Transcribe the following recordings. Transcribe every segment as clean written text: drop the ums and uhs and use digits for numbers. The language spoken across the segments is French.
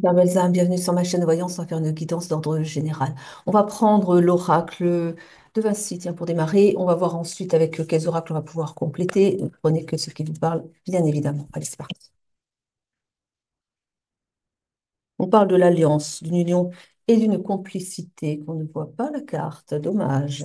Cher Belzin, bienvenue sur ma chaîne de voyance. On va faire une guidance d'ordre général. On va prendre l'oracle de Vinci, tiens, pour démarrer. On va voir ensuite avec quels oracles on va pouvoir compléter. Ne prenez que ce qui vous parle, bien évidemment. Allez, c'est parti. On parle de l'alliance, d'une union et d'une complicité qu'on ne voit pas la carte. Dommage.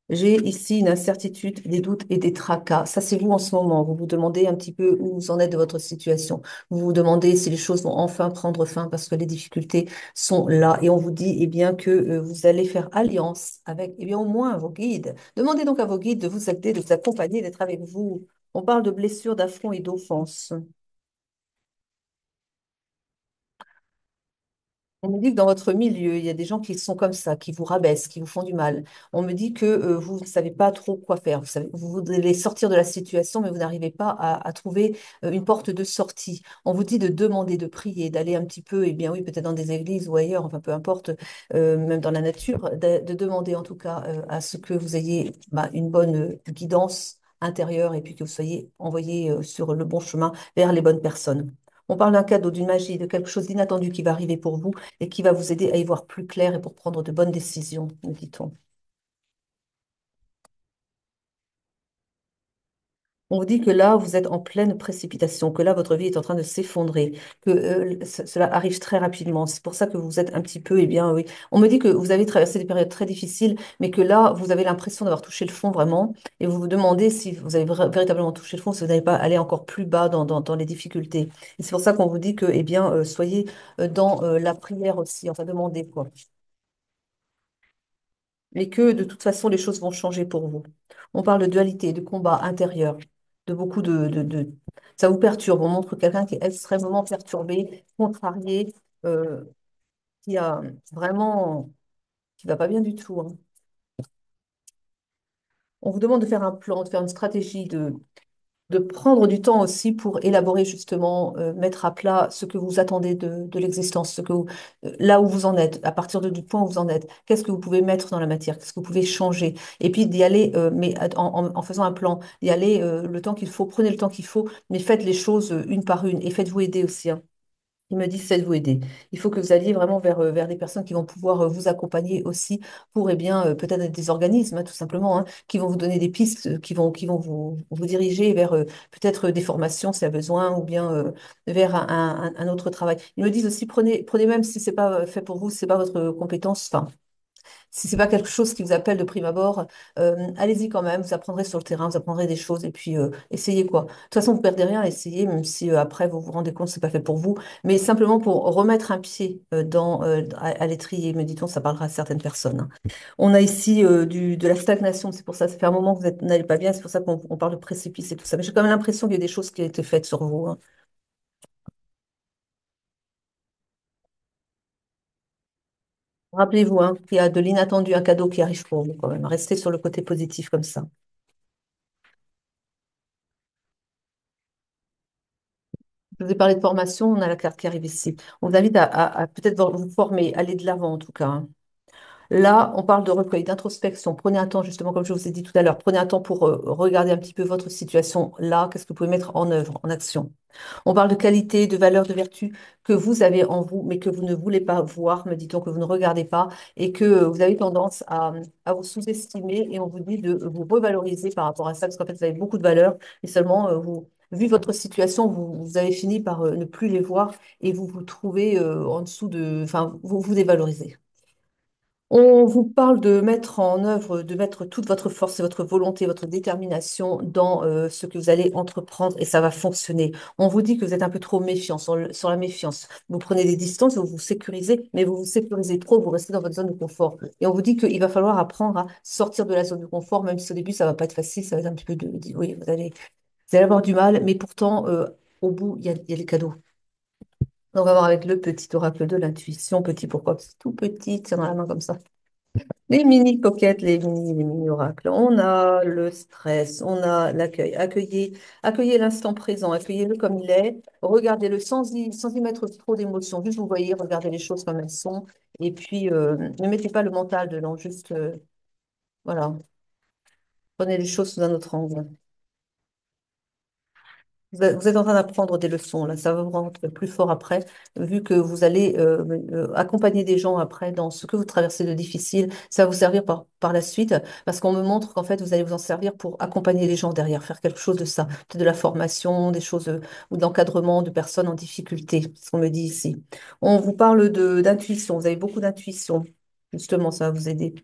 J'ai ici une incertitude, des doutes et des tracas. Ça, c'est vous en ce moment. Vous vous demandez un petit peu où vous en êtes de votre situation. Vous vous demandez si les choses vont enfin prendre fin parce que les difficultés sont là. Et on vous dit, eh bien, que vous allez faire alliance avec, eh bien, au moins vos guides. Demandez donc à vos guides de vous aider, de vous accompagner, d'être avec vous. On parle de blessures, d'affronts et d'offenses. On me dit que dans votre milieu, il y a des gens qui sont comme ça, qui vous rabaissent, qui vous font du mal. On me dit que vous ne savez pas trop quoi faire. Vous voudrez sortir de la situation, mais vous n'arrivez pas à trouver une porte de sortie. On vous dit de demander, de prier, d'aller un petit peu, eh bien oui, peut-être dans des églises ou ailleurs, enfin peu importe, même dans la nature, de demander en tout cas à ce que vous ayez une bonne guidance intérieure et puis que vous soyez envoyé sur le bon chemin vers les bonnes personnes. On parle d'un cadeau, d'une magie, de quelque chose d'inattendu qui va arriver pour vous et qui va vous aider à y voir plus clair et pour prendre de bonnes décisions, nous dit-on. On vous dit que là, vous êtes en pleine précipitation, que là, votre vie est en train de s'effondrer, que cela arrive très rapidement. C'est pour ça que vous êtes un petit peu, eh bien, oui. On me dit que vous avez traversé des périodes très difficiles, mais que là, vous avez l'impression d'avoir touché le fond vraiment, et vous vous demandez si vous avez véritablement touché le fond, si vous n'allez pas aller encore plus bas dans les difficultés. Et c'est pour ça qu'on vous dit que, eh bien, soyez dans la prière aussi, enfin, demandez quoi. Mais que de toute façon, les choses vont changer pour vous. On parle de dualité, de combat intérieur, de beaucoup Ça vous perturbe, on montre quelqu'un qui est extrêmement perturbé, contrarié, euh, qui a vraiment, qui va pas bien du tout, hein. On vous demande de faire un plan, de faire une stratégie, de prendre du temps aussi pour élaborer justement, mettre à plat ce que vous attendez de l'existence, là où vous en êtes, à partir du point où vous en êtes. Qu'est-ce que vous pouvez mettre dans la matière? Qu'est-ce que vous pouvez changer? Et puis d'y aller, mais en faisant un plan, d'y aller le temps qu'il faut, prenez le temps qu'il faut, mais faites les choses une par une et faites-vous aider aussi, hein. Ils me disent, faites-vous aider. Il faut que vous alliez vraiment vers des personnes qui vont pouvoir vous accompagner aussi pour, eh bien, peut-être des organismes, hein, tout simplement, hein, qui vont vous donner des pistes, qui vont vous diriger vers peut-être des formations s'il y a besoin, ou bien vers un autre travail. Ils me disent aussi, prenez même si c'est pas fait pour vous, si c'est pas votre compétence, enfin, si c'est pas quelque chose qui vous appelle de prime abord, allez-y quand même, vous apprendrez sur le terrain, vous apprendrez des choses et puis essayez quoi. De toute façon, vous perdez rien, essayez, même si après vous vous rendez compte que c'est pas fait pour vous, mais simplement pour remettre un pied à l'étrier, me dit-on, ça parlera à certaines personnes, hein. On a ici de la stagnation, c'est pour ça, ça fait un moment que n'allez pas bien, c'est pour ça qu'on parle de précipice et tout ça. Mais j'ai quand même l'impression qu'il y a des choses qui ont été faites sur vous, hein. Rappelez-vous, hein, qu'il y a de l'inattendu, un cadeau qui arrive pour vous quand même. Restez sur le côté positif comme ça. Je vous ai parlé de formation, on a la carte qui arrive ici. On vous invite à peut-être vous former, aller de l'avant en tout cas, hein. Là, on parle de recueil, d'introspection. Prenez un temps, justement, comme je vous ai dit tout à l'heure, prenez un temps pour regarder un petit peu votre situation là, qu'est-ce que vous pouvez mettre en œuvre, en action. On parle de qualité, de valeur, de vertu que vous avez en vous, mais que vous ne voulez pas voir, me dit-on, que vous ne regardez pas, et que vous avez tendance à vous sous-estimer, et on vous dit de vous revaloriser par rapport à ça, parce qu'en fait, vous avez beaucoup de valeur, et seulement, vu votre situation, vous avez fini par ne plus les voir, et vous vous trouvez en dessous enfin, vous vous dévalorisez. On vous parle de mettre en œuvre, de mettre toute votre force et votre volonté, votre détermination dans ce que vous allez entreprendre et ça va fonctionner. On vous dit que vous êtes un peu trop méfiant, sur la méfiance. Vous prenez des distances, vous vous sécurisez, mais vous vous sécurisez trop, vous restez dans votre zone de confort. Et on vous dit qu'il va falloir apprendre à sortir de la zone de confort, même si au début ça va pas être facile, ça va être un petit peu oui, vous allez avoir du mal, mais pourtant, au bout, il y a les cadeaux. On va voir avec le petit oracle de l'intuition. Petit, pourquoi? Parce que c'est tout petit, tiens dans la main comme ça. Les mini coquettes, les mini oracles. On a le stress, on a l'accueil. Accueillez l'instant présent, accueillez-le comme il est. Regardez-le sans y mettre trop d'émotion. Juste vous voyez, regardez les choses comme elles sont. Et puis, ne mettez pas le mental dedans. Juste, voilà, prenez les choses sous un autre angle. Vous êtes en train d'apprendre des leçons, là, ça va vous rendre plus fort après, vu que vous allez accompagner des gens après dans ce que vous traversez de difficile. Ça va vous servir par la suite, parce qu'on me montre qu'en fait, vous allez vous en servir pour accompagner les gens derrière, faire quelque chose de ça, peut-être de la formation, des choses, ou de l'encadrement de personnes en difficulté, c'est ce qu'on me dit ici. On vous parle d'intuition, vous avez beaucoup d'intuition, justement, ça va vous aider.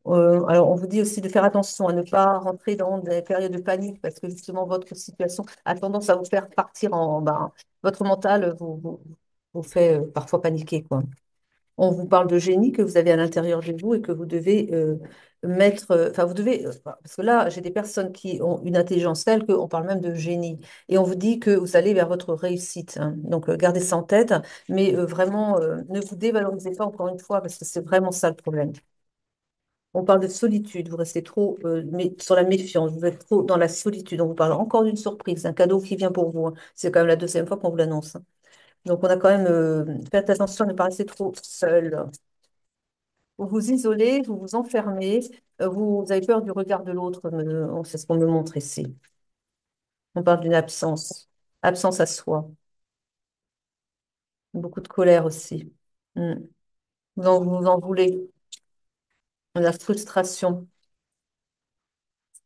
Alors, on vous dit aussi de faire attention à ne pas rentrer dans des périodes de panique parce que justement, votre situation a tendance à vous faire partir votre mental vous fait parfois paniquer, quoi. On vous parle de génie que vous avez à l'intérieur de vous et que vous devez mettre, enfin, vous devez, parce que là, j'ai des personnes qui ont une intelligence telle qu'on parle même de génie. Et on vous dit que vous allez vers votre réussite, hein. Donc, gardez ça en tête, mais vraiment, ne vous dévalorisez pas encore une fois parce que c'est vraiment ça le problème. On parle de solitude, vous restez trop sur la méfiance, vous êtes trop dans la solitude. On vous parle encore d'une surprise, un cadeau qui vient pour vous, hein. C'est quand même la deuxième fois qu'on vous l'annonce, hein. Donc on a quand même fait attention à ne pas rester trop seul. Vous vous isolez, vous vous enfermez, vous avez peur du regard de l'autre, c'est ce qu'on me montre ici. On parle d'une absence, absence à soi, beaucoup de colère aussi. Mm. Vous en voulez, de la frustration.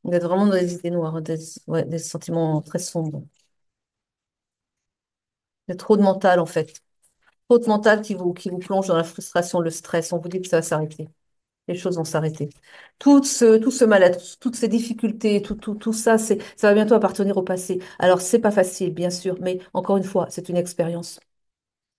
Vous êtes vraiment dans des idées noires, ouais, des sentiments très sombres. Il y a trop de mental en fait. Trop de mental qui vous plonge dans la frustration, le stress. On vous dit que ça va s'arrêter. Les choses vont s'arrêter. Tout ce mal-être, toutes ces difficultés, tout ça, ça va bientôt appartenir au passé. Alors, c'est pas facile, bien sûr, mais encore une fois, c'est une expérience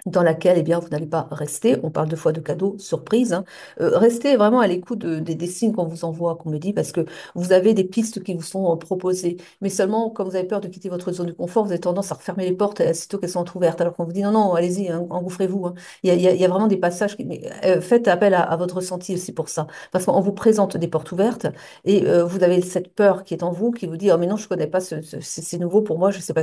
dans laquelle eh bien, vous n'allez pas rester. On parle deux fois de cadeaux, surprise, hein. Restez vraiment à l'écoute des signes qu'on vous envoie, qu'on me dit, parce que vous avez des pistes qui vous sont proposées. Mais seulement, comme vous avez peur de quitter votre zone de confort, vous avez tendance à refermer les portes sitôt qu'elles sont entrouvertes. Alors qu'on vous dit non, non, allez-y, hein, engouffrez-vous, hein. Il y a vraiment des passages mais, faites appel à votre ressenti aussi pour ça. Parce qu'on vous présente des portes ouvertes et vous avez cette peur qui est en vous, qui vous dit, oh mais non, je connais pas, c'est nouveau pour moi, je sais pas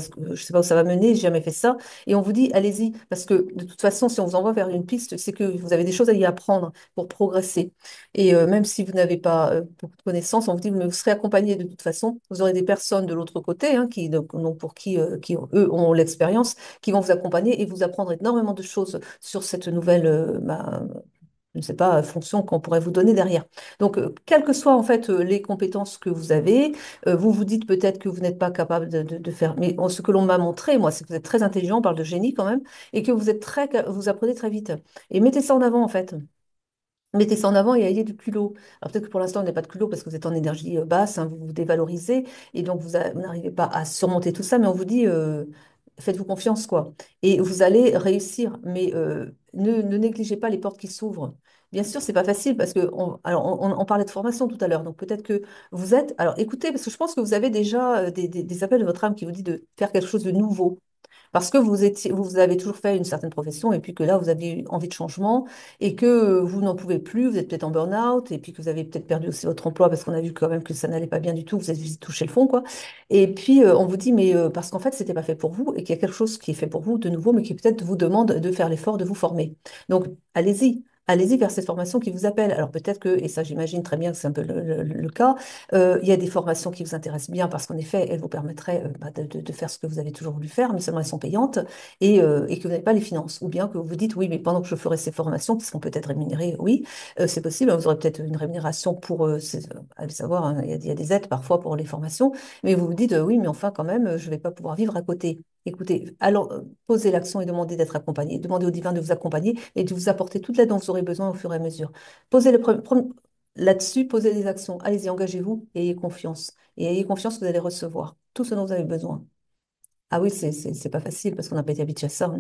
où ça va mener, j'ai jamais fait ça. Et on vous dit, allez-y, parce que de toute façon, si on vous envoie vers une piste, c'est que vous avez des choses à y apprendre pour progresser. Et même si vous n'avez pas beaucoup de connaissances, on vous dit, mais vous serez accompagné de toute façon. Vous aurez des personnes de l'autre côté, hein, pour qui, eux, ont l'expérience, qui vont vous accompagner et vous apprendre énormément de choses sur cette nouvelle, je ne sais pas, fonction qu'on pourrait vous donner derrière. Donc, quelles que soient en fait les compétences que vous avez, vous vous dites peut-être que vous n'êtes pas capable de faire, mais ce que l'on m'a montré, moi, c'est que vous êtes très intelligent, on parle de génie quand même, et que vous apprenez très vite. Et mettez ça en avant en fait. Mettez ça en avant et ayez du culot. Alors peut-être que pour l'instant, vous n'avez pas de culot parce que vous êtes en énergie basse, hein, vous vous dévalorisez et donc vous n'arrivez pas à surmonter tout ça, mais on vous dit, faites-vous confiance, quoi. Et vous allez réussir, mais ne négligez pas les portes qui s'ouvrent. Bien sûr, c'est pas facile parce que alors on parlait de formation tout à l'heure, donc peut-être que vous êtes. Alors écoutez, parce que je pense que vous avez déjà des appels de votre âme qui vous dit de faire quelque chose de nouveau. Parce que vous avez toujours fait une certaine profession et puis que là, vous avez eu envie de changement et que vous n'en pouvez plus, vous êtes peut-être en burn-out et puis que vous avez peut-être perdu aussi votre emploi parce qu'on a vu quand même que ça n'allait pas bien du tout, vous êtes vite touché le fond, quoi. Et puis, on vous dit, mais parce qu'en fait, c'était pas fait pour vous et qu'il y a quelque chose qui est fait pour vous de nouveau, mais qui peut-être vous demande de faire l'effort de vous former. Donc, allez-y. Allez-y vers cette formation qui vous appelle. Alors peut-être que, et ça j'imagine très bien que c'est un peu le cas, il y a des formations qui vous intéressent bien parce qu'en effet, elles vous permettraient de faire ce que vous avez toujours voulu faire, mais seulement elles sont payantes et que vous n'avez pas les finances. Ou bien que vous vous dites, oui, mais pendant que je ferai ces formations qui seront peut-être rémunérées, oui, c'est possible, hein, vous aurez peut-être une rémunération pour, allez savoir, hein, il y a des aides parfois pour les formations, mais vous vous dites, oui, mais enfin quand même, je ne vais pas pouvoir vivre à côté. Écoutez, alors posez l'action et demandez d'être accompagné. Demandez au divin de vous accompagner et de vous apporter toute l'aide dont vous aurez besoin au fur et à mesure. Posez le premier, là-dessus, posez des actions. Allez-y, engagez-vous et ayez confiance. Et ayez confiance que vous allez recevoir tout ce dont vous avez besoin. Ah oui, c'est pas facile parce qu'on n'a pas été habitué à ça, hein.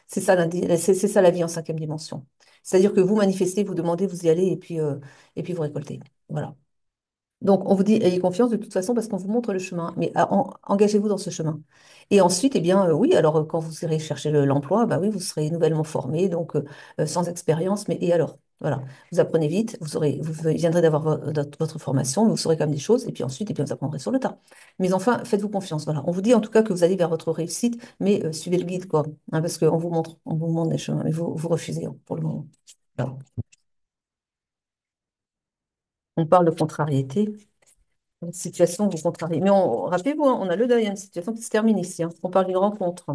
C'est ça la vie en cinquième dimension. C'est-à-dire que vous manifestez, vous demandez, vous y allez et puis vous récoltez. Voilà. Donc, on vous dit, ayez confiance de toute façon parce qu'on vous montre le chemin, mais engagez-vous dans ce chemin. Et ensuite, eh bien, oui, alors quand vous irez chercher l'emploi, bah oui, vous serez nouvellement formé, donc sans expérience, mais et alors? Voilà, vous apprenez vite, vous viendrez d'avoir votre formation, mais vous saurez quand même des choses, et puis ensuite, et bien, vous apprendrez sur le tas. Mais enfin, faites-vous confiance, voilà. On vous dit en tout cas que vous allez vers votre réussite, mais suivez le guide, quoi, hein, parce qu'on on vous montre des chemins, mais vous refusez hein, pour le moment. Voilà. On parle de contrariété. Une situation vous contrarie. Mais rappelez-vous, hein, on a le deuil, hein, une situation qui se termine ici, hein. On parle d'une rencontre.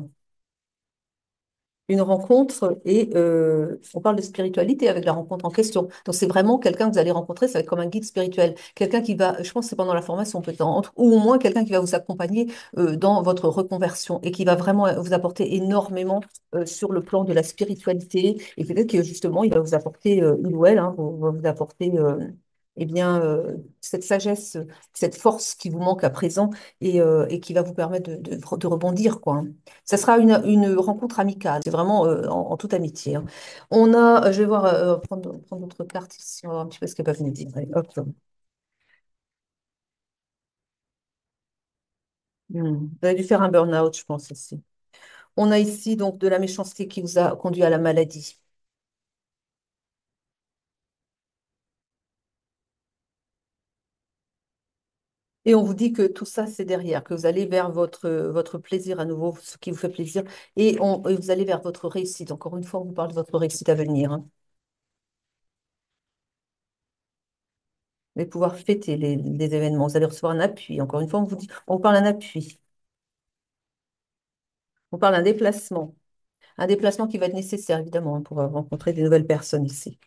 Une rencontre et on parle de spiritualité avec la rencontre en question. Donc c'est vraiment quelqu'un que vous allez rencontrer, ça va être comme un guide spirituel, quelqu'un qui va, je pense que c'est pendant la formation peut-être, ou au moins quelqu'un qui va vous accompagner dans votre reconversion et qui va vraiment vous apporter énormément sur le plan de la spiritualité et peut-être que justement il va vous apporter, il ou elle, hein, va vous apporter eh bien, cette sagesse, cette force qui vous manque à présent et qui va vous permettre de rebondir, quoi, hein. Ça sera une rencontre amicale, c'est vraiment en toute amitié, hein. Je vais voir, prendre d'autres cartes ici, on va voir un petit peu ce qu'elles peuvent nous dire. Allez, hop. Vous avez dû faire un burn-out, je pense ici. On a ici donc de la méchanceté qui vous a conduit à la maladie. Et on vous dit que tout ça, c'est derrière, que vous allez vers votre plaisir à nouveau, ce qui vous fait plaisir, et vous allez vers votre réussite. Encore une fois, on vous parle de votre réussite à venir, hein. Vous allez pouvoir fêter les événements, vous allez recevoir un appui. Encore une fois, on vous parle d'un appui. On parle d'un déplacement. Un déplacement qui va être nécessaire, évidemment, hein, pour rencontrer des nouvelles personnes ici.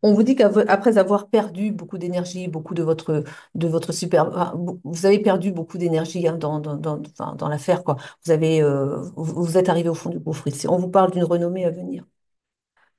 On vous dit qu'après avoir perdu beaucoup d'énergie, beaucoup de votre super... enfin, vous avez perdu beaucoup d'énergie, hein, enfin, dans l'affaire, quoi. Vous êtes arrivé au fond du gouffre ici. On vous parle d'une renommée à venir.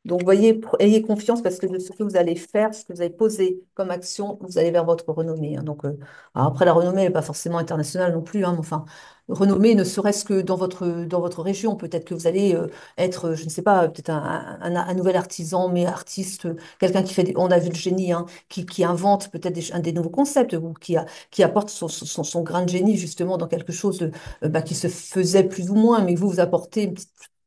Donc, voyez, ayez confiance parce que de ce que vous allez faire, ce que vous allez poser comme action, vous allez vers votre renommée, hein. Donc, alors après, la renommée n'est pas forcément internationale non plus, hein, mais enfin, renommée ne serait-ce que dans votre région. Peut-être que vous allez être, je ne sais pas, peut-être un nouvel artisan, mais artiste, quelqu'un qui fait, on a vu le génie, hein, qui invente peut-être des nouveaux concepts ou qui apporte son grain de génie justement dans quelque chose bah, qui se faisait plus ou moins, mais vous apportez une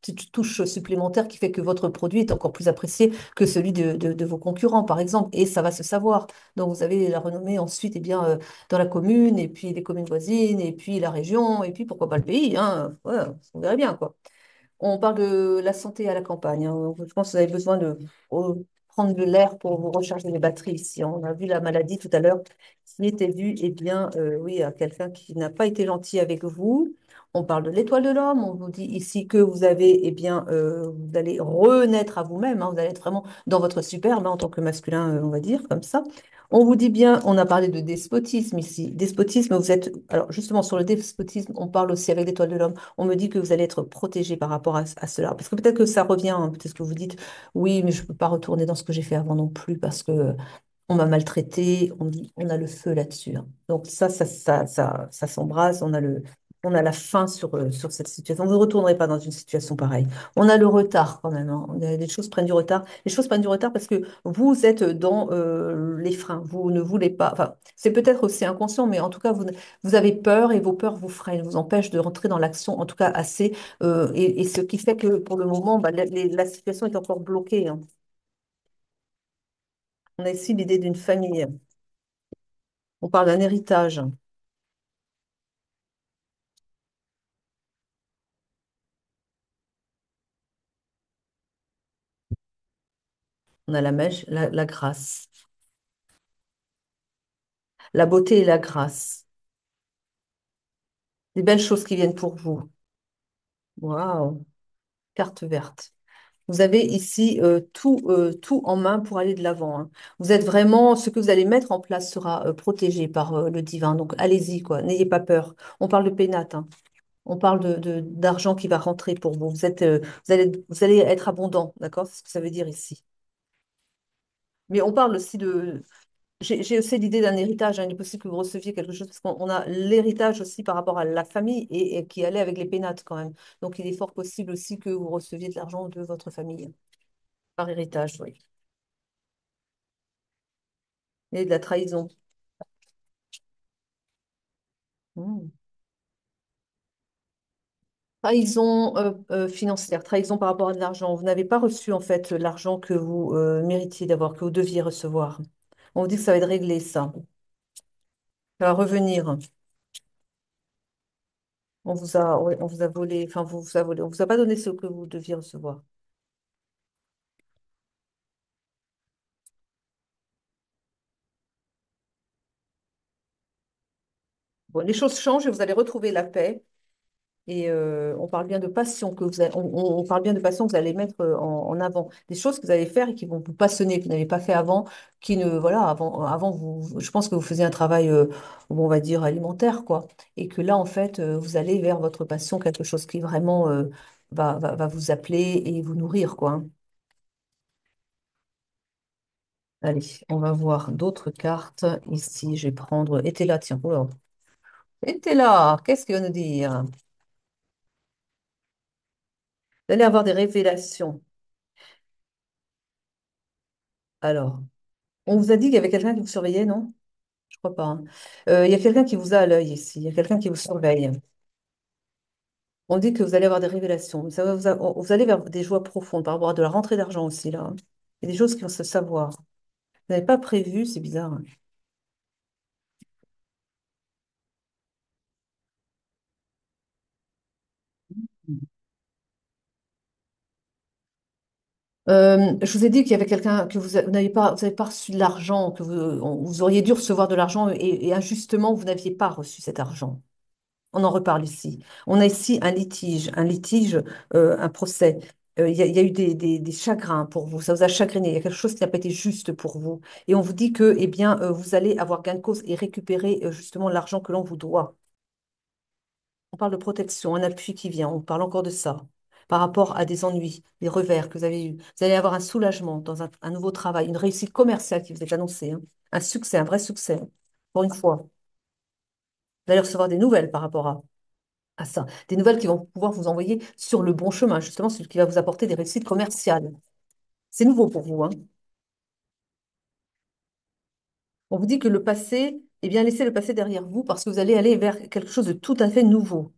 petite touche supplémentaire qui fait que votre produit est encore plus apprécié que celui de vos concurrents, par exemple, et ça va se savoir. Donc, vous avez la renommée ensuite, eh bien, dans la commune, et puis les communes voisines, et puis la région, et puis pourquoi pas le pays, hein. Ouais, on verrait bien, quoi. On parle de la santé à la campagne, hein. Je pense que vous avez besoin de prendre de l'air pour vous recharger les batteries ici. On a vu la maladie tout à l'heure qui était due, eh bien, oui, à quelqu'un qui n'a pas été gentil avec vous. On parle de l'étoile de l'homme. On vous dit ici que vous avez, eh bien, vous allez renaître à vous-même, hein. Vous allez être vraiment dans votre superbe, hein, en tant que masculin, on va dire, comme ça. On vous dit bien, on a parlé de despotisme ici. Despotisme, vous êtes. Alors, justement, sur le despotisme, on parle aussi avec l'étoile de l'homme. On me dit que vous allez être protégé par rapport à cela. Parce que peut-être que ça revient, hein, peut-être que vous dites, oui, mais je ne peux pas retourner dans ce que j'ai fait avant non plus parce que on m'a maltraité, on a le feu là-dessus, hein. Donc ça s'embrase, on a la fin sur cette situation. Vous ne retournerez pas dans une situation pareille. On a le retard quand même, hein. Les choses prennent du retard. Les choses prennent du retard parce que vous êtes dans les freins. Vous ne voulez pas. Enfin, c'est peut-être aussi inconscient, mais en tout cas, vous avez peur et vos peurs vous freinent, vous empêchent de rentrer dans l'action, en tout cas assez. Et ce qui fait que pour le moment, bah, la situation est encore bloquée, hein. On a ici l'idée d'une famille. On parle d'un héritage. On a la mèche, la grâce. La beauté et la grâce. Des belles choses qui viennent pour vous. Waouh, carte verte. Vous avez ici tout en main pour aller de l'avant, hein. Vous êtes vraiment, ce que vous allez mettre en place sera protégé par le divin. Donc allez-y, quoi. N'ayez pas peur. On parle de pénate, hein. On parle d'argent qui va rentrer pour vous. Vous allez être abondant, d'accord? C'est ce que ça veut dire ici. Mais on parle aussi j'ai aussi l'idée d'un héritage, hein. Il est possible que vous receviez quelque chose, parce qu'on a l'héritage aussi par rapport à la famille et qui allait avec les pénates quand même. Donc il est fort possible aussi que vous receviez de l'argent de votre famille, par héritage, oui. Et de la trahison. Hmm. Trahison financière, trahison par rapport à de l'argent. Vous n'avez pas reçu en fait l'argent que vous méritiez d'avoir, que vous deviez recevoir. On vous dit que ça va être réglé, ça. Ça va revenir. Ouais, on vous a volé, enfin, vous a volé. On vous a pas donné ce que vous deviez recevoir. Bon, les choses changent et vous allez retrouver la paix. Et on parle bien de passion que on parle bien de passion que vous allez mettre en avant. Des choses que vous allez faire et qui vont vous passionner, que vous n'avez pas fait avant, qui ne, voilà, avant je pense que vous faisiez un travail, bon, on va dire, alimentaire, quoi. Et que là, en fait, vous allez vers votre passion, quelque chose qui vraiment va vous appeler et vous nourrir, quoi, hein. Allez, on va voir d'autres cartes. Ici, je vais prendre. Et t'es là, tiens. Oh là. Et t'es là, qu'est-ce qu'il va nous dire? Vous allez avoir des révélations. Alors. On vous a dit qu'il y avait quelqu'un qui vous surveillait, non? Je crois pas, hein. Il y a quelqu'un qui vous a à l'œil ici. Il y a quelqu'un qui vous surveille. On dit que vous allez avoir des révélations. Ça va vous allez vers des joies profondes par rapport à de la rentrée d'argent aussi, là, hein. Il y a des choses qui vont se savoir. Vous n'avez pas prévu, c'est bizarre, hein. Je vous ai dit qu'il y avait quelqu'un que vous n'avez pas reçu de l'argent, que vous auriez dû recevoir de l'argent et injustement, vous n'aviez pas reçu cet argent. On en reparle ici. On a ici un litige, un procès. Il y a eu des chagrins pour vous, ça vous a chagriné, il y a quelque chose qui n'a pas été juste pour vous. Et on vous dit que, eh bien, vous allez avoir gain de cause et récupérer justement l'argent que l'on vous doit. On parle de protection, un appui qui vient, on parle encore de ça. Par rapport à des ennuis, des revers que vous avez eus. Vous allez avoir un soulagement dans un nouveau travail, une réussite commerciale qui vous est annoncée, hein. Un succès, un vrai succès, pour une fois. Vous allez recevoir des nouvelles par rapport à ça. Des nouvelles qui vont pouvoir vous envoyer sur le bon chemin, justement, celui qui va vous apporter des réussites commerciales. C'est nouveau pour vous, hein. On vous dit que le passé, eh bien, laissez le passé derrière vous parce que vous allez aller vers quelque chose de tout à fait nouveau.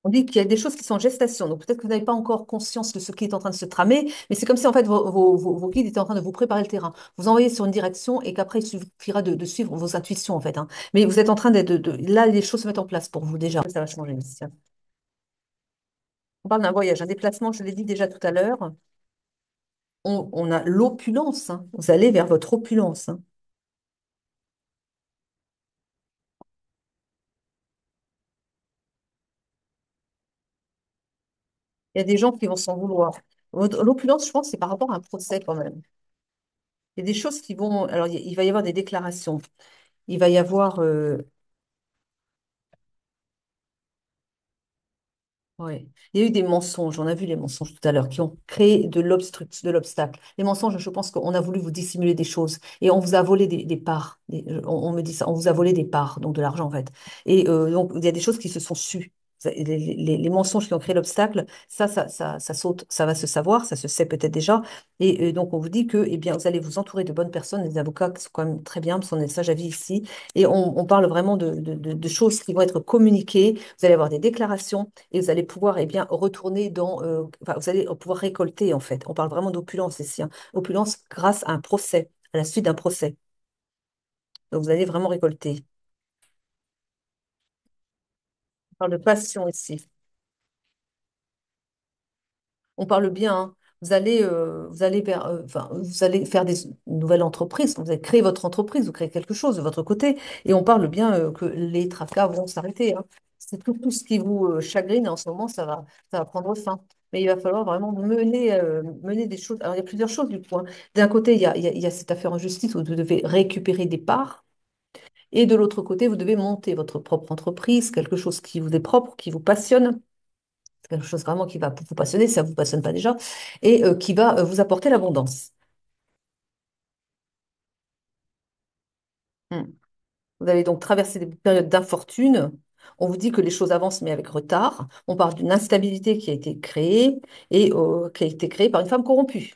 On dit qu'il y a des choses qui sont en gestation. Donc peut-être que vous n'avez pas encore conscience de ce qui est en train de se tramer, mais c'est comme si en fait vos guides étaient en train de vous préparer le terrain, vous envoyer sur une direction et qu'après il suffira de suivre vos intuitions en fait, hein. Mais vous êtes en train là, les choses se mettent en place pour vous déjà. Ça va changer ici, hein. On parle d'un voyage, un déplacement, je l'ai dit déjà tout à l'heure. On a l'opulence, hein. Vous allez vers votre opulence, hein. Il y a des gens qui vont s'en vouloir. L'opulence, je pense, c'est par rapport à un procès quand même. Il y a des choses qui vont. Alors, il va y avoir des déclarations. Il va y avoir. Ouais. Il y a eu des mensonges, on a vu les mensonges tout à l'heure, qui ont créé de l'obstacle. Les mensonges, je pense qu'on a voulu vous dissimuler des choses et on vous a volé des parts. On me dit ça, on vous a volé des parts, donc de l'argent en fait. Et donc, il y a des choses qui se sont sues. Les mensonges qui ont créé l'obstacle, ça saute, ça va se savoir, ça se sait peut-être déjà. Et donc, on vous dit que, eh bien, vous allez vous entourer de bonnes personnes, des avocats qui sont quand même très bien, parce qu'on est sage à vie ici. Et on parle vraiment de choses qui vont être communiquées. Vous allez avoir des déclarations et vous allez pouvoir eh bien, retourner enfin, vous allez pouvoir récolter en fait. On parle vraiment d'opulence ici, hein. Opulence grâce à un procès, à la suite d'un procès. Donc vous allez vraiment récolter. On parle de passion ici. On parle bien, hein. Vous allez faire des nouvelles entreprises. Vous allez créer votre entreprise, vous créez quelque chose de votre côté. Et on parle bien que les tracas vont s'arrêter, hein. C'est tout ce qui vous chagrine en ce moment, ça va prendre fin. Mais il va falloir vraiment mener des choses. Alors, il y a plusieurs choses du coup, hein. D'un côté, il y a cette affaire en justice où vous devez récupérer des parts. Et de l'autre côté, vous devez monter votre propre entreprise, quelque chose qui vous est propre, qui vous passionne, quelque chose vraiment qui va vous passionner, si ça ne vous passionne pas déjà, et qui va vous apporter l'abondance. Hmm. Vous allez donc traverser des périodes d'infortune. On vous dit que les choses avancent, mais avec retard. On parle d'une instabilité qui a été créée et qui a été créée par une femme corrompue.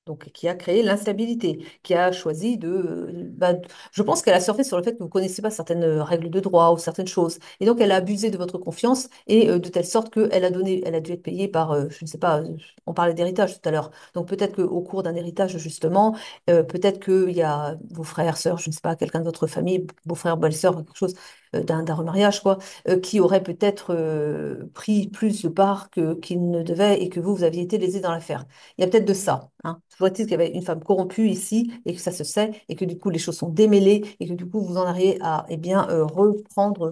Donc, qui a créé l'instabilité, qui a choisi je pense qu'elle a surfé sur le fait que vous ne connaissez pas certaines règles de droit ou certaines choses. Et donc, elle a abusé de votre confiance et de telle sorte elle a dû être payée par, je ne sais pas, on parlait d'héritage tout à l'heure. Donc, peut-être qu'au cours d'un héritage, justement, peut-être qu'il y a vos frères, sœurs, je ne sais pas, quelqu'un de votre famille, beau-frère, belle-sœur, quelque chose, d'un remariage, quoi, qui aurait peut-être pris plus de part qu'il ne devait et que vous aviez été lésé dans l'affaire. Il y a peut-être de ça. Hein. Toujours est-il qu'il y avait une femme corrompue ici et que ça se sait et que du coup les choses sont démêlées et que du coup vous en arrivez à eh bien, reprendre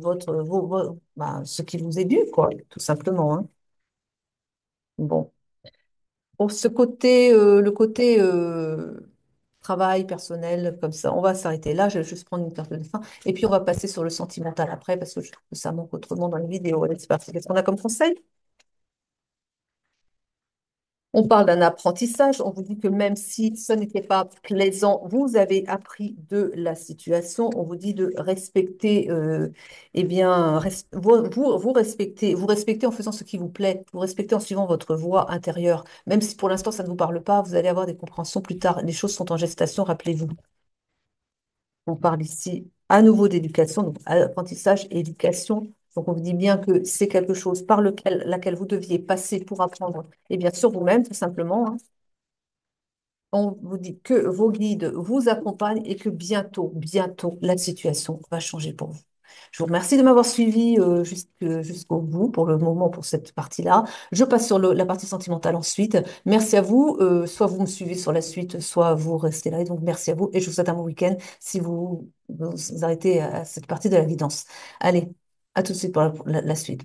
ce qui vous est dû, quoi, tout simplement. Hein. Bon. Pour ce côté, le côté travail personnel, comme ça, on va s'arrêter là. Je vais juste prendre une carte de fin. Et puis, on va passer sur le sentimental après, parce que je trouve que ça manque autrement dans les vidéos. Allez, c'est parti. Qu'est-ce qu'on a comme conseil? On parle d'un apprentissage. On vous dit que même si ce n'était pas plaisant, vous avez appris de la situation. On vous dit de respecter, eh bien, vous respectez en faisant ce qui vous plaît. Vous respectez en suivant votre voie intérieure. Même si pour l'instant ça ne vous parle pas, vous allez avoir des compréhensions plus tard. Les choses sont en gestation, rappelez-vous. On parle ici à nouveau d'éducation, donc apprentissage et éducation. Donc on vous dit bien que c'est quelque chose par laquelle vous deviez passer pour apprendre, et bien sur vous-même, tout simplement. Hein. On vous dit que vos guides vous accompagnent et que bientôt, la situation va changer pour vous. Je vous remercie de m'avoir suivi jusqu'au bout pour le moment, pour cette partie-là. Je passe sur la partie sentimentale ensuite. Merci à vous. Soit vous me suivez sur la suite, soit vous restez là. Et donc, merci à vous et je vous souhaite un bon week-end si vous arrêtez à cette partie de la guidance. Allez, à tout de suite pour la suite.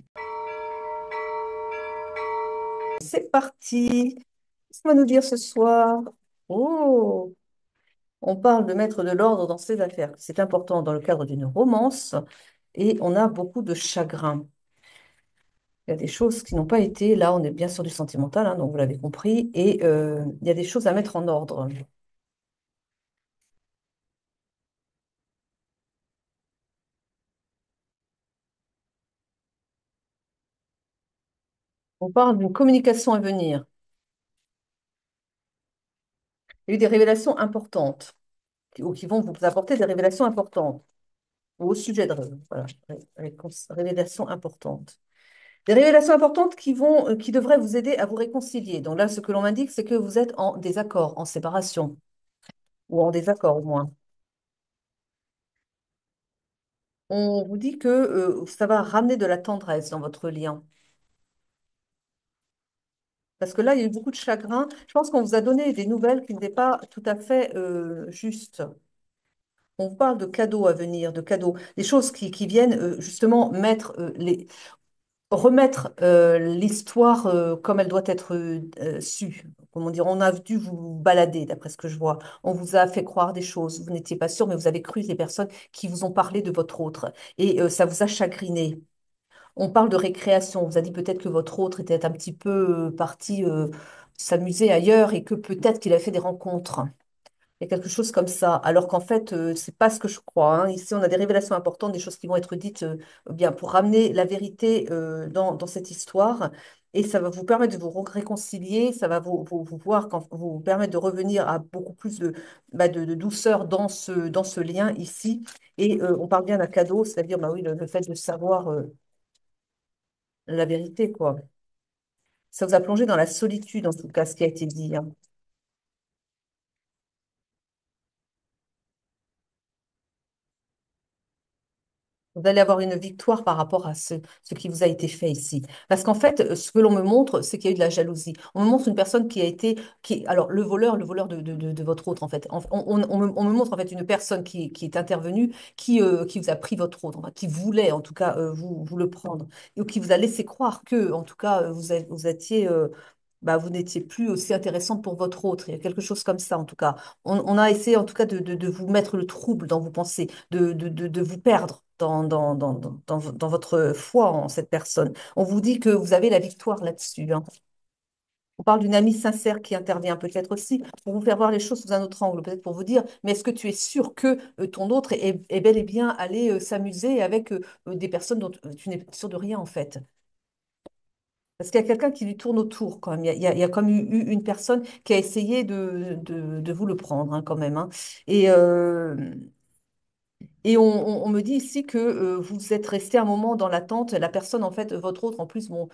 C'est parti. Qu'est-ce qu'on va nous dire ce soir? Oh! On parle de mettre de l'ordre dans ses affaires. C'est important dans le cadre d'une romance et on a beaucoup de chagrin. Il y a des choses qui n'ont pas été, là on est bien sur du sentimental, hein, donc vous l'avez compris, et il y a des choses à mettre en ordre. On parle d'une communication à venir. Il y a eu des révélations importantes, ou qui vont vous apporter des révélations importantes, ou au sujet de voilà, révélations importantes. Des révélations importantes qui devraient vous aider à vous réconcilier. Donc là, ce que l'on m'indique, c'est que vous êtes en désaccord, en séparation, ou en désaccord au moins. On vous dit que ça va ramener de la tendresse dans votre lien. Parce que là, il y a eu beaucoup de chagrin. Je pense qu'on vous a donné des nouvelles qui n'étaient pas tout à fait justes. On vous parle de cadeaux à venir, de cadeaux, des choses qui viennent justement remettre l'histoire comme elle doit être sue. Comment dire, on a dû vous balader, d'après ce que je vois. On vous a fait croire des choses. Vous n'étiez pas sûr, mais vous avez cru les personnes qui vous ont parlé de votre autre. Et ça vous a chagriné. On parle de récréation. On vous a dit peut-être que votre autre était un petit peu parti s'amuser ailleurs et que peut-être qu'il a fait des rencontres. Il y a quelque chose comme ça. Alors qu'en fait, c'est pas ce que je crois. Hein. Ici, on a des révélations importantes, des choses qui vont être dites bien pour ramener la vérité dans cette histoire. Et ça va vous permettre de vous réconcilier, ça va vous voir, quand, vous permettre de revenir à beaucoup plus de douceur dans ce lien ici. Et on parle bien d'un cadeau, c'est-à-dire bah oui, le fait de savoir la vérité, quoi. Ça vous a plongé dans la solitude, en tout cas, ce qui a été dit. Hein. Vous allez avoir une victoire par rapport à ce qui vous a été fait ici. Parce qu'en fait, ce que l'on me montre, c'est qu'il y a eu de la jalousie. On me montre une personne qui a été, alors le voleur de votre autre, en fait. On me montre en fait une personne qui est intervenue, qui vous a pris votre autre, enfin, qui voulait en tout cas vous le prendre, ou qui vous a laissé croire que, en tout cas, vous étiez vous n'étiez plus aussi intéressante pour votre autre. Il y a quelque chose comme ça, en tout cas. On a essayé, en tout cas, de vous mettre le trouble dans vos pensées, de vous perdre dans votre foi en cette personne. On vous dit que vous avez la victoire là-dessus. Hein. On parle d'une amie sincère qui intervient peut-être aussi pour vous faire voir les choses sous un autre angle, peut-être pour vous dire, mais est-ce que tu es sûr que ton autre est bel et bien allé s'amuser avec des personnes dont tu n'es sûr de rien, en fait? Parce qu'il y a quelqu'un qui lui tourne autour quand même. Il y a comme eu une personne qui a essayé de vous le prendre hein, quand même. Hein. Et, euh, et on me dit ici que vous êtes resté un moment dans l'attente. La personne, en fait, votre autre, en plus, bon,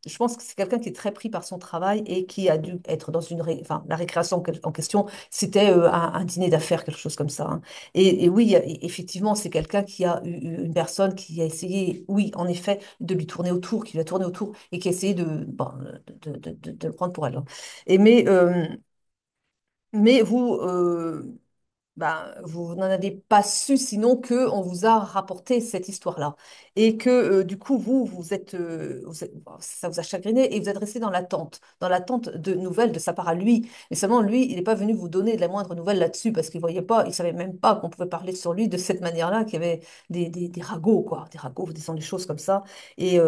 je pense que c'est quelqu'un qui est très pris par son travail et qui a dû être dans enfin, la récréation en question, c'était un dîner d'affaires, quelque chose comme ça, hein. Et oui, effectivement, c'est quelqu'un qui a eu une personne qui a essayé, oui, en effet, de lui tourner autour, qui lui a tourné autour et qui a essayé bon, de le prendre pour elle, hein. Et mais vous, ben, vous n'en avez pas su sinon que on vous a rapporté cette histoire-là et que du coup bon, ça vous a chagriné et vous êtes resté dans l'attente de nouvelles de sa part à lui. Mais seulement lui, il n'est pas venu vous donner la moindre nouvelle là-dessus parce qu'il voyait pas, il savait même pas qu'on pouvait parler sur lui de cette manière-là, qu'il y avait des ragots quoi, des ragots, vous disant des choses comme ça. Et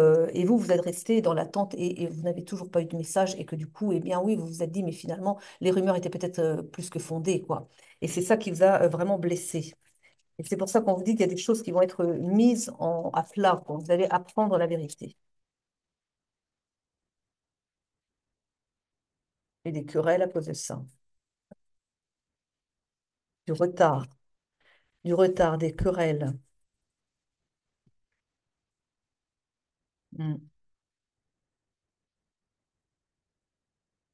vous, vous êtes resté dans l'attente et vous n'avez toujours pas eu de message et que du coup, eh bien oui, vous vous êtes dit mais finalement les rumeurs étaient peut-être plus que fondées quoi. Et c'est ça qui vous a vraiment blessé. Et c'est pour ça qu'on vous dit qu'il y a des choses qui vont être mises à plat, quoi. Vous allez apprendre la vérité. Et des querelles à cause de ça. Du retard. Du retard, des querelles. Mm.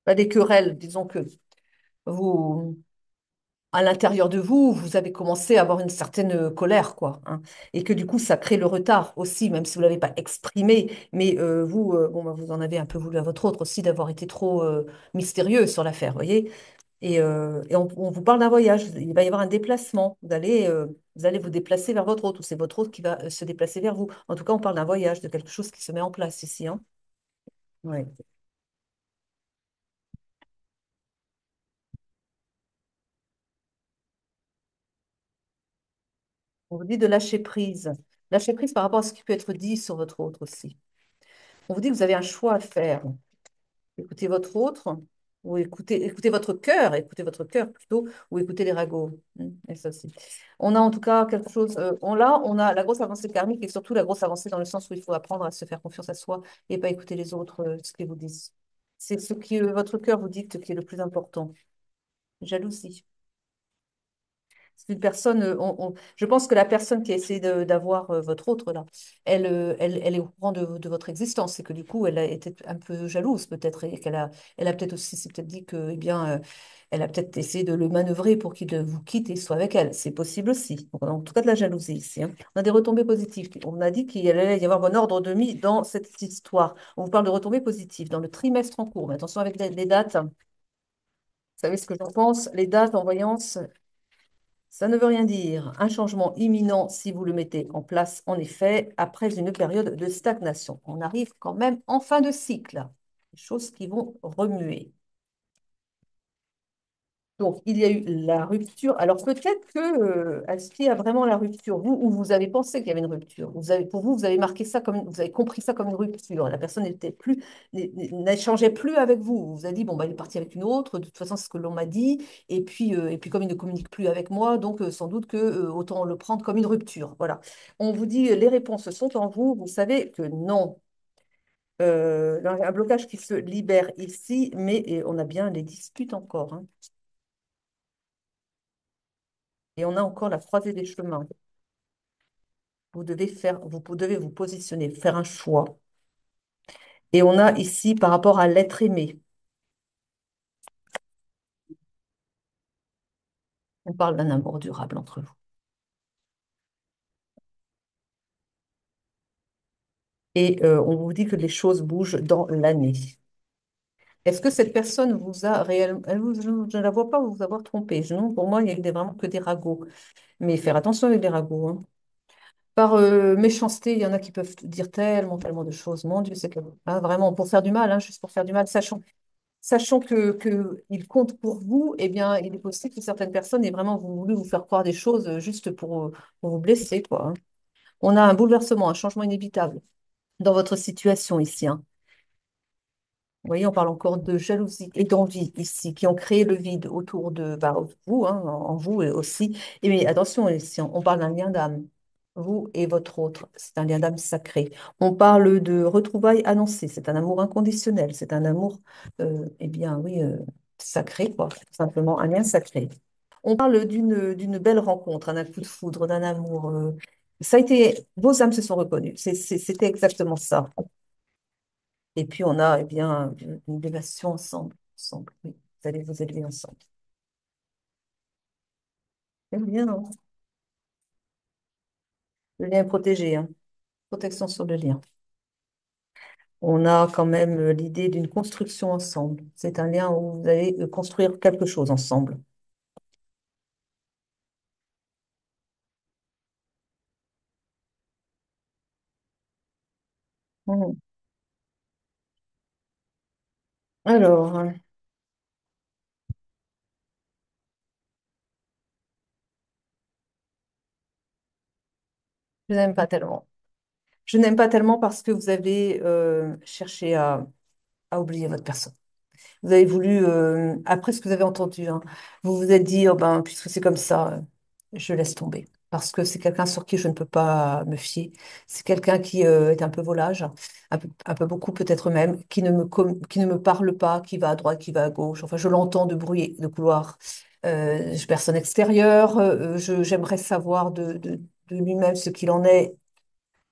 Pas des querelles, disons que vous, à l'intérieur de vous, vous avez commencé à avoir une certaine colère, quoi, hein. Et que du coup, ça crée le retard aussi, même si vous ne l'avez pas exprimé. Mais vous, bon, bah, vous en avez un peu voulu à votre autre aussi d'avoir été trop mystérieux sur l'affaire, vous voyez. Et on vous parle d'un voyage. Il va y avoir un déplacement. Vous allez vous déplacer vers votre hôte, ou c'est votre hôte qui va se déplacer vers vous. En tout cas, on parle d'un voyage, de quelque chose qui se met en place ici, hein. Ouais. On vous dit de lâcher prise. Lâcher prise par rapport à ce qui peut être dit sur votre autre aussi. On vous dit que vous avez un choix à faire. Écoutez votre autre, ou écoutez écoutez votre cœur plutôt, ou écoutez les ragots. Et ça aussi. On a en tout cas quelque chose, on a la grosse avancée karmique et surtout la grosse avancée dans le sens où il faut apprendre à se faire confiance à soi et pas écouter les autres, ce qu'ils vous disent. C'est ce qui, votre cœur vous dicte qui est le plus important. Jalousie. C'est une personne, je pense que la personne qui a essayé d'avoir votre autre là, elle est au courant de votre existence et que du coup, elle a été un peu jalouse peut-être et elle a peut-être aussi, c'est peut-être dit que, eh bien, elle a peut-être essayé de le manœuvrer pour qu'il vous quitte et soit avec elle. C'est possible aussi. Donc, on a en tout cas de la jalousie ici, hein. On a des retombées positives. On a dit qu'il allait y avoir bon ordre de mis dans cette histoire. On vous parle de retombées positives dans le trimestre en cours. Mais attention avec les dates. Vous savez ce que j'en pense? Les dates en voyance. Ça ne veut rien dire. Un changement imminent si vous le mettez en place, en effet, après une période de stagnation. On arrive quand même en fin de cycle. Des choses qui vont remuer. Donc, il y a eu la rupture. Alors, peut-être que, est-ce qu'il y a vraiment la rupture, vous, ou vous avez pensé qu'il y avait une rupture? Pour vous, vous avez marqué ça comme, vous avez compris ça comme une rupture. La personne n'était plus, n'échangeait plus avec vous. Vous vous avez dit, bon, bah, il est parti avec une autre. De toute façon, c'est ce que l'on m'a dit. Et puis, comme il ne communique plus avec moi, donc, sans doute que, autant le prendre comme une rupture. Voilà. On vous dit, les réponses sont en vous. Vous savez que non. Il y a un blocage qui se libère ici, mais et on a bien les disputes encore, hein. Et on a encore la croisée des chemins. Vous devez vous positionner, faire un choix. Et on a ici, par rapport à l'être aimé, on parle d'un amour durable entre vous. Et on vous dit que les choses bougent dans l'année. Est-ce que cette personne vous a réellement... je ne la vois pas vous avoir trompé. Non, pour moi, il n'y a vraiment que des ragots. Mais faire attention avec les ragots, hein. Par méchanceté, il y en a qui peuvent dire tellement, tellement de choses. Mon Dieu, c'est que hein, vraiment pour faire du mal, hein, juste pour faire du mal, sachant que il compte pour vous, eh bien, il est possible que certaines personnes aient vraiment voulu vous faire croire des choses juste pour vous blesser, quoi, hein. On a un bouleversement, un changement inévitable dans votre situation ici, hein. Vous voyez, on parle encore de jalousie et d'envie ici, qui ont créé le vide autour de bah, vous, hein, en vous et aussi. Et mais attention, ici, on parle d'un lien d'âme, vous et votre autre. C'est un lien d'âme sacré. On parle de retrouvailles annoncées. C'est un amour inconditionnel. C'est un amour, eh bien, oui, sacré, quoi. Tout simplement, un lien sacré. On parle d'une belle rencontre, d'un coup de foudre, d'un amour. Ça a été, vos âmes se sont reconnues. C'était exactement ça. Et puis on a eh bien une élévation ensemble. Ensemble, oui. Vous allez vous élever ensemble. C'est bien, hein. Le lien est protégé, hein. Protection sur le lien. On a quand même l'idée d'une construction ensemble. C'est un lien où vous allez construire quelque chose ensemble. Mhm. Alors, je n'aime pas tellement. Je n'aime pas tellement parce que vous avez cherché à oublier votre personne. Vous avez voulu, après ce que vous avez entendu, hein, vous vous êtes dit, oh ben, puisque c'est comme ça, je laisse tomber. Parce que c'est quelqu'un sur qui je ne peux pas me fier. C'est quelqu'un qui est un peu volage, un peu beaucoup peut-être même, qui ne me parle pas, qui va à droite, qui va à gauche. Enfin, je l'entends de bruit de couloir. Personne extérieure. J'aimerais savoir de lui-même ce qu'il en est,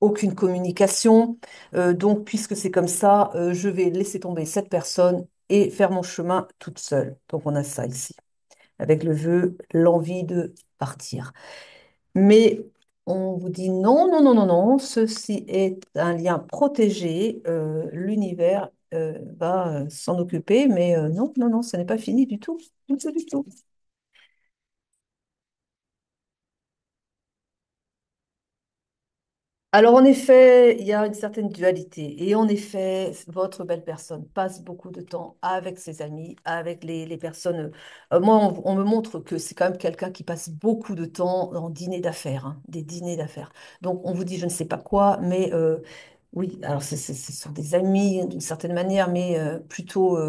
aucune communication. Donc, puisque c'est comme ça, je vais laisser tomber cette personne et faire mon chemin toute seule. Donc, on a ça ici, avec le vœu, l'envie de partir. Mais on vous dit non, non, non, non, non, ceci est un lien protégé. L'univers va s'en occuper, mais non, non, non, ce n'est pas fini du tout, du tout, du tout. Alors, en effet, il y a une certaine dualité. Et en effet, votre belle personne passe beaucoup de temps avec ses amis, avec les personnes. Moi, on me montre que c'est quand même quelqu'un qui passe beaucoup de temps en dîner d'affaires, hein, des dîners d'affaires. Donc, on vous dit je ne sais pas quoi, mais oui, alors ce sont des amis d'une certaine manière, mais plutôt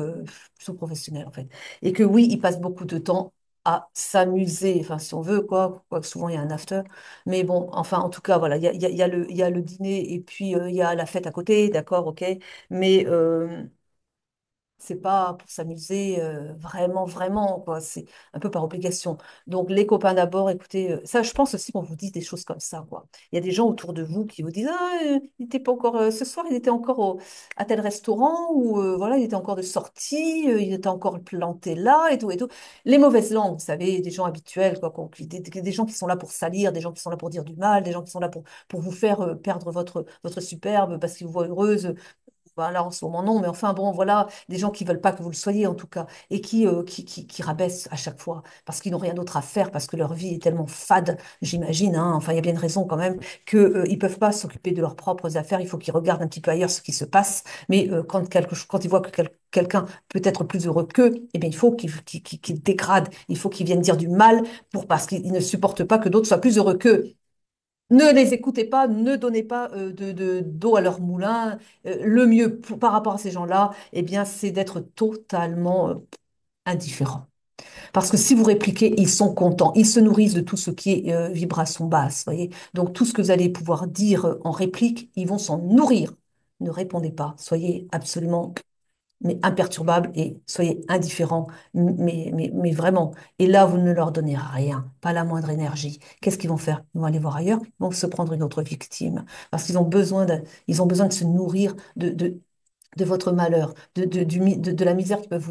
professionnels, en fait. Et que oui, il passe beaucoup de temps à s'amuser, enfin, si on veut, quoi, quoique souvent il y a un after. Mais bon, enfin, en tout cas, voilà, il y a le dîner et puis il y a la fête à côté, d'accord, ok. Mais c'est pas pour s'amuser vraiment, vraiment, quoi. C'est un peu par obligation. Donc, les copains d'abord, écoutez, ça, je pense aussi qu'on vous dise des choses comme ça, quoi. Il y a des gens autour de vous qui vous disent, ah, il était pas encore, ce soir, il était encore à tel restaurant, ou voilà, il était encore de sortie, il était encore planté là, et tout, et tout. Les mauvaises langues, vous savez, des gens habituels, quoi, des gens qui sont là pour salir, des gens qui sont là pour dire du mal, des gens qui sont là pour vous faire perdre votre superbe parce qu'ils vous voient heureuse. Ben là, en ce moment, non, mais enfin, bon, voilà, des gens qui veulent pas que vous le soyez, en tout cas, et qui rabaissent à chaque fois, parce qu'ils n'ont rien d'autre à faire, parce que leur vie est tellement fade, j'imagine, hein. Enfin, il y a bien une raison quand même, qu'ils ne peuvent pas s'occuper de leurs propres affaires, il faut qu'ils regardent un petit peu ailleurs ce qui se passe, mais quand ils voient que quelqu'un peut être plus heureux qu'eux, eh bien, il faut qu'ils dégradent, il faut qu'ils viennent dire du mal, parce qu'ils ne supportent pas que d'autres soient plus heureux qu'eux. Ne les écoutez pas, ne donnez pas d'eau à leur moulin. Le mieux par rapport à ces gens-là, eh bien, c'est d'être totalement indifférent. Parce que si vous répliquez, ils sont contents. Ils se nourrissent de tout ce qui est vibration basse, voyez. Donc, tout ce que vous allez pouvoir dire en réplique, ils vont s'en nourrir. Ne répondez pas. Soyez absolument mais imperturbable et soyez indifférents, mais vraiment. Et là, vous ne leur donnez rien, pas la moindre énergie. Qu'est-ce qu'ils vont faire? Ils vont aller voir ailleurs, ils vont se prendre une autre victime, parce qu'ils ont besoin ils ont besoin de se nourrir de votre malheur, de la misère qu'ils peuvent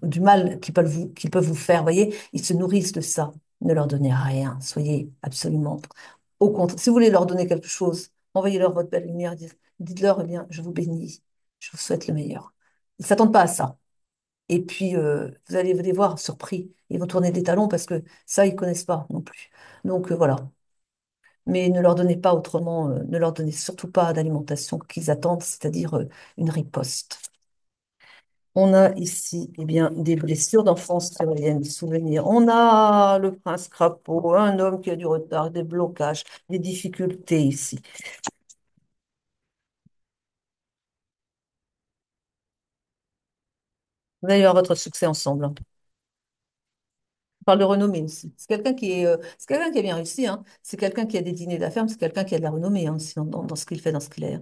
du mal qu'ils peuvent vous faire. Voyez, ils se nourrissent de ça. Ne leur donnez rien. Soyez absolument au contraire. Si vous voulez leur donner quelque chose, envoyez-leur votre belle lumière. Dites-leur, eh bien, je vous bénis. Je vous souhaite le meilleur. Ils ne s'attendent pas à ça. Et puis, vous allez les voir surpris. Ils vont tourner des talons parce que ça, ils ne connaissent pas non plus. Donc, voilà. Mais ne leur donnez pas autrement, ne leur donnez surtout pas d'alimentation qu'ils attendent, c'est-à-dire une riposte. On a ici eh bien, des blessures d'enfance qui reviennent, des souvenirs. On a le prince crapaud, un homme qui a du retard, des blocages, des difficultés ici. Vous allez avoir votre succès ensemble, hein. On parle de renommée aussi. C'est quelqu'un qui a bien réussi, hein. C'est quelqu'un qui a des dîners d'affaires, mais c'est quelqu'un qui a de la renommée, hein, aussi dans ce qu'il fait, dans ce qu'il est.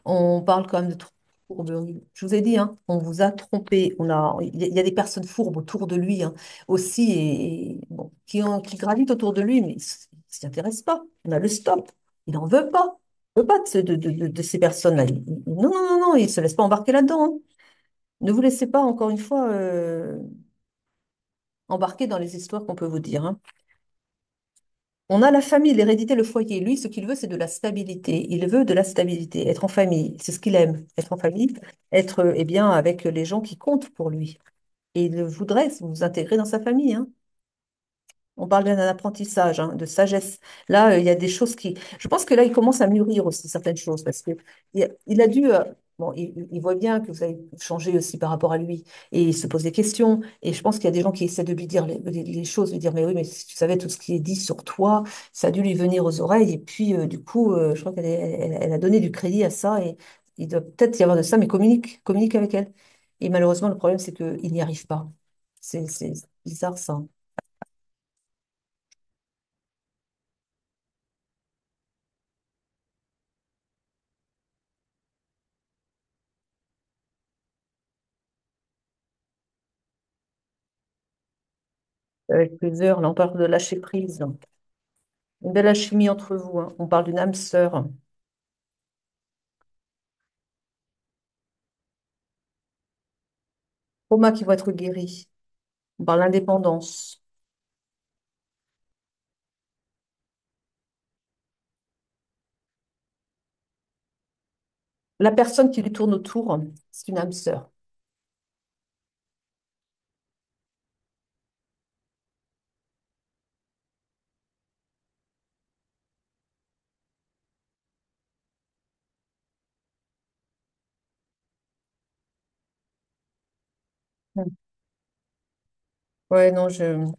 On parle quand même de fourberie. Je vous ai dit, hein, on vous a trompé. Il y a des personnes fourbes autour de lui, hein, aussi, bon, qui gravitent autour de lui, mais il ne s'y intéresse pas. On a le stop. Il n'en veut pas. veut pas de ces personnes-là. Non, non, non, non, ils ne se laissent pas embarquer là-dedans, hein. Ne vous laissez pas, encore une fois, embarquer dans les histoires qu'on peut vous dire, hein. On a la famille, l'hérédité, le foyer. Lui, ce qu'il veut, c'est de la stabilité. Il veut de la stabilité, être en famille. C'est ce qu'il aime, être en famille, être eh bien, avec les gens qui comptent pour lui. Et il voudrait vous intégrer dans sa famille, hein. On parle bien d'un apprentissage, hein, de sagesse. Là, il y a des choses qui... Je pense que là, il commence à mûrir aussi certaines choses parce que il a dû... bon, il voit bien que vous avez changé aussi par rapport à lui et il se pose des questions. Et je pense qu'il y a des gens qui essaient de lui dire les choses, lui dire, mais oui, mais si tu savais tout ce qui est dit sur toi, ça a dû lui venir aux oreilles. Et puis, du coup, je crois elle a donné du crédit à ça et il doit peut-être y avoir de ça, mais communique avec elle. Et malheureusement, le problème, c'est qu'il n'y arrive pas. C'est bizarre, ça. Avec plusieurs, là, on parle de lâcher prise. Une belle alchimie entre vous, hein. On parle d'une âme sœur. Traumas qui vont être guéris. On parle d'indépendance. La personne qui lui tourne autour, c'est une âme sœur. Mm. Ouais, non, il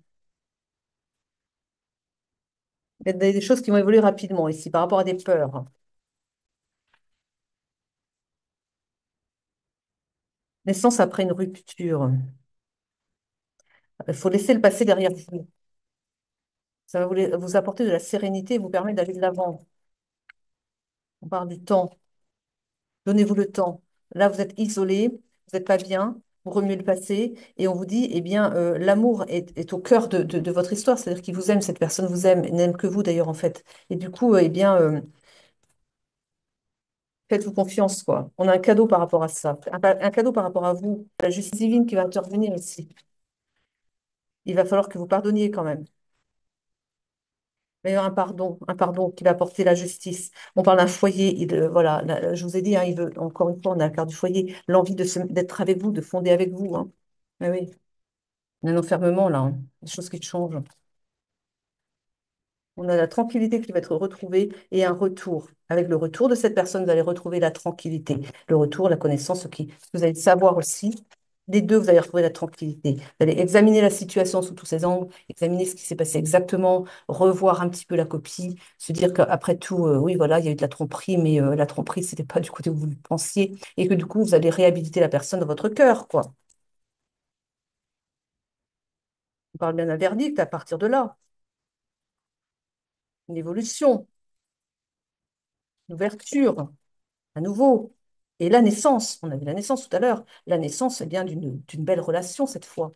y a des choses qui vont évoluer rapidement ici par rapport à des peurs. Naissance après une rupture. Il faut laisser le passé derrière vous. Ça va vous apporter de la sérénité et vous permettre d'aller de l'avant. On parle du temps. Donnez-vous le temps. Là, vous êtes isolé, vous n'êtes pas bien, vous remuez le passé et on vous dit, eh bien, l'amour est au cœur de votre histoire, c'est-à-dire qu'il vous aime, cette personne vous aime, et n'aime que vous d'ailleurs, en fait. Et du coup, eh bien, faites-vous confiance, quoi. On a un cadeau par rapport à ça, un cadeau par rapport à vous, la justice divine qui va intervenir ici. Il va falloir que vous pardonniez quand même. Mais un pardon qui va apporter la justice. On parle d'un foyer, voilà, je vous ai dit, hein, il veut, encore une fois, on a le cœur du foyer, l'envie d'être avec vous, de fonder avec vous, hein. Ah oui. Un enfermement, là, hein. Des choses qui changent. On a la tranquillité qui va être retrouvée et un retour. Avec le retour de cette personne, vous allez retrouver la tranquillité. Le retour, la connaissance, vous allez savoir aussi. Les deux, vous allez retrouver la tranquillité. Vous allez examiner la situation sous tous ses angles, examiner ce qui s'est passé exactement, revoir un petit peu la copie, se dire qu'après tout, oui, voilà, il y a eu de la tromperie, mais la tromperie, c'était pas du côté où vous le pensiez, et que du coup, vous allez réhabiliter la personne dans votre cœur, quoi. On parle bien d'un verdict à partir de là, une évolution, une ouverture. À nouveau. Et la naissance, on a vu la naissance tout à l'heure, la naissance est bien d'une belle relation cette fois,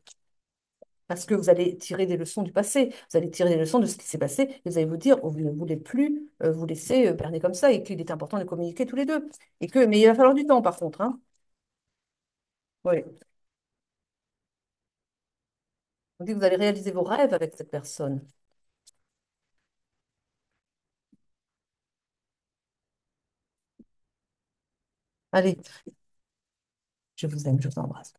parce que vous allez tirer des leçons du passé, vous allez tirer des leçons de ce qui s'est passé, et vous allez vous dire, vous ne voulez plus vous laisser berner comme ça, et qu'il est important de communiquer tous les deux. Mais il va falloir du temps par contre, hein. Oui. On dit que vous allez réaliser vos rêves avec cette personne. Allez, je vous aime, je vous embrasse.